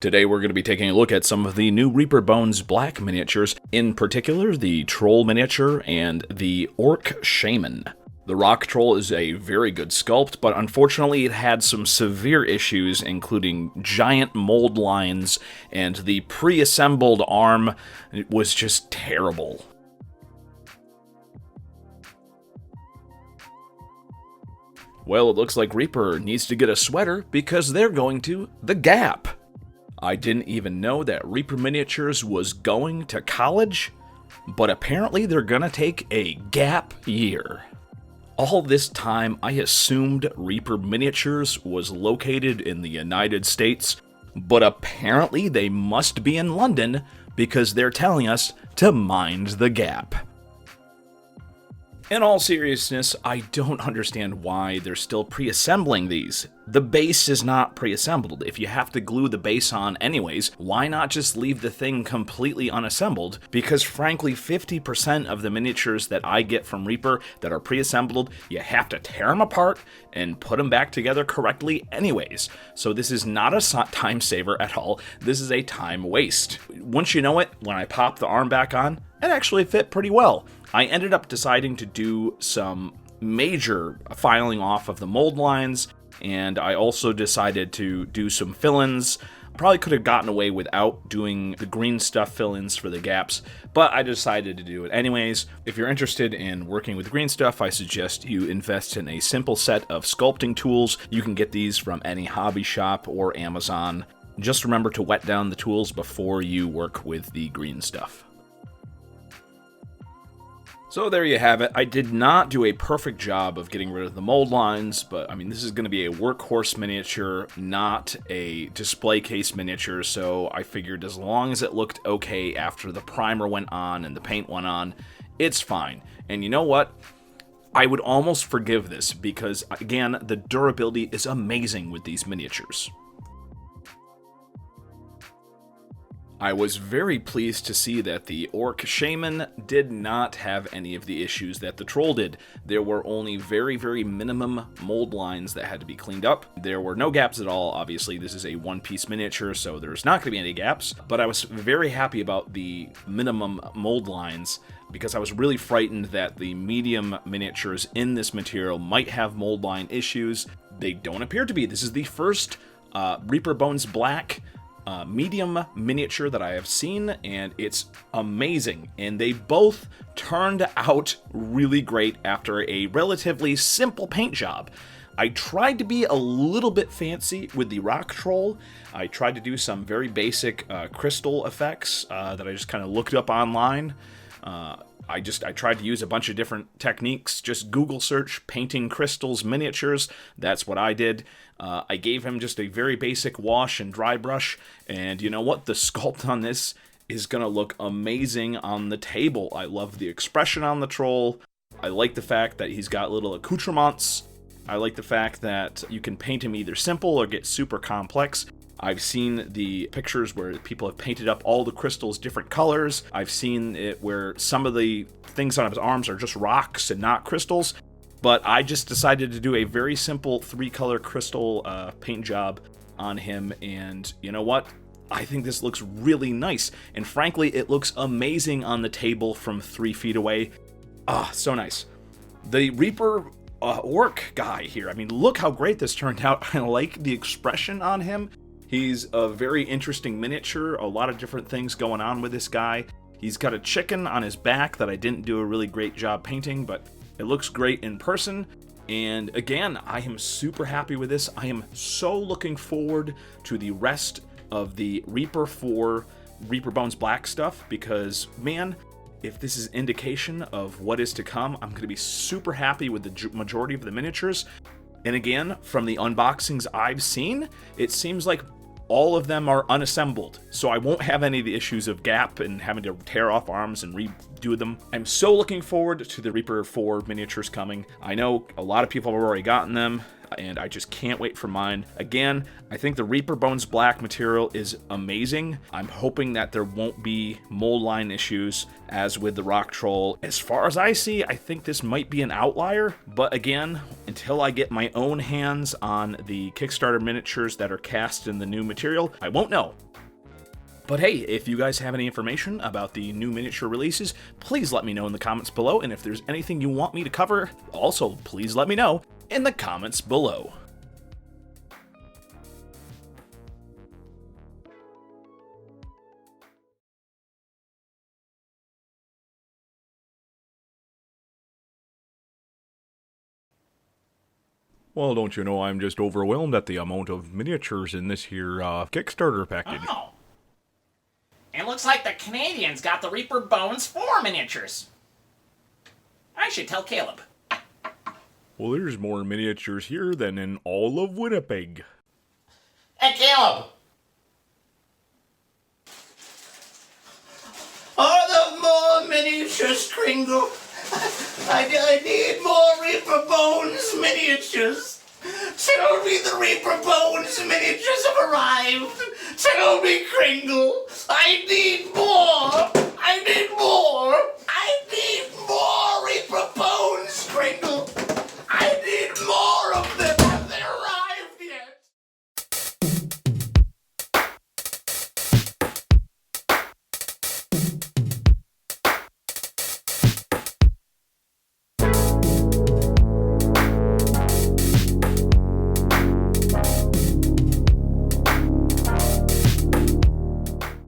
Today we're going to be taking a look at some of the new Reaper Bones Black miniatures, in particular the Troll miniature and the Orc Shaman. The Rock Troll is a very good sculpt, but unfortunately it had some severe issues, including giant mold lines, and the pre-assembled arm was just terrible. Well, it looks like Reaper needs to get a sweater because they're going to the Gap. I didn't even know that Reaper Miniatures was going to college, but apparently they're gonna take a gap year. All this time, I assumed Reaper Miniatures was located in the United States, but apparently they must be in London because they're telling us to mind the gap. In all seriousness, I don't understand why they're still pre-assembling these. The base is not pre-assembled. If you have to glue the base on anyways, why not just leave the thing completely unassembled? Because frankly, 50% of the miniatures that I get from Reaper that are pre-assembled, you have to tear them apart and put them back together correctly anyways. So this is not a time saver at all. This is a time waste. Once you know it, when I pop the arm back on, it actually fit pretty well. I ended up deciding to do some major filing off of the mold lines, and I also decided to do some fill-ins. Probably could have gotten away without doing the green stuff fill-ins for the gaps, but I decided to do it anyways. If you're interested in working with green stuff, I suggest you invest in a simple set of sculpting tools. You can get these from any hobby shop or Amazon. Just remember to wet down the tools before you work with the green stuff. So there you have it. I did not do a perfect job of getting rid of the mold lines, but I mean, this is going to be a workhorse miniature, not a display case miniature, so I figured as long as it looked okay after the primer went on and the paint went on, it's fine. And you know what? I would almost forgive this because, again, the durability is amazing with these miniatures. I was very pleased to see that the Orc Shaman did not have any of the issues that the Troll did. There were only very, very minimum mold lines that had to be cleaned up. There were no gaps at all. Obviously, this is a one-piece miniature, so there's not going to be any gaps. But I was very happy about the minimum mold lines because I was really frightened that the medium miniatures in this material might have mold line issues. They don't appear to be. This is the first Reaper Bones Black medium miniature that I have seen, and it's amazing. And they both turned out really great after a relatively simple paint job. I tried to be a little bit fancy with the Rock Troll. I tried to do some very basic crystal effects that I just kind of looked up online. I tried to use a bunch of different techniques, just Google search painting crystals miniatures. That's what I did. I gave him just a very basic wash and dry brush, and you know what? The sculpt on this is going to look amazing on the table. I love the expression on the troll. I like the fact that he's got little accoutrements. I like the fact that you can paint him either simple or get super complex. I've seen the pictures where people have painted up all the crystals different colors. I've seen it where some of the things on his arms are just rocks and not crystals. But I just decided to do a very simple 3-color crystal paint job on him. And you know what? I think this looks really nice. And frankly, it looks amazing on the table from 3 feet away. Ah, so nice. The Reaper Orc guy here. I mean, look how great this turned out. I like the expression on him. He's a very interesting miniature, a lot of different things going on with this guy. He's got a chicken on his back that I didn't do a really great job painting, but it looks great in person. And again, I am super happy with this. I am so looking forward to the rest of the Reaper 4 Reaper Bones Black stuff because, man, if this is indication of what is to come, I'm going to be super happy with the majority of the miniatures. And again, from the unboxings I've seen, it seems like all of them are unassembled, so I won't have any of the issues of gap and having to tear off arms and redo them. I'm so looking forward to the Reaper 4 miniatures coming. I know a lot of people have already gotten them, and I just can't wait for mine. Again, I think the Reaper Bones Black material is amazing. I'm hoping that there won't be mold line issues as with the Rock Troll. As far as I see, I think this might be an outlier, but again, until I get my own hands on the Kickstarter miniatures that are cast in the new material, I won't know. But hey, if you guys have any information about the new miniature releases, please let me know in the comments below, and if there's anything you want me to cover, also please let me know in the comments below. Well, don't you know I'm just overwhelmed at the amount of miniatures in this here Kickstarter package. Oh. It looks like the Canadians got the Reaper Bones 4 miniatures. I should tell Caleb. Well, there's more miniatures here than in all of Winnipeg. Hey, Caleb! Are there more miniatures, Kringle? I need more Reaper Bones miniatures. Tell me the Reaper Bones miniatures have arrived. Tell me, Kringle. I need more.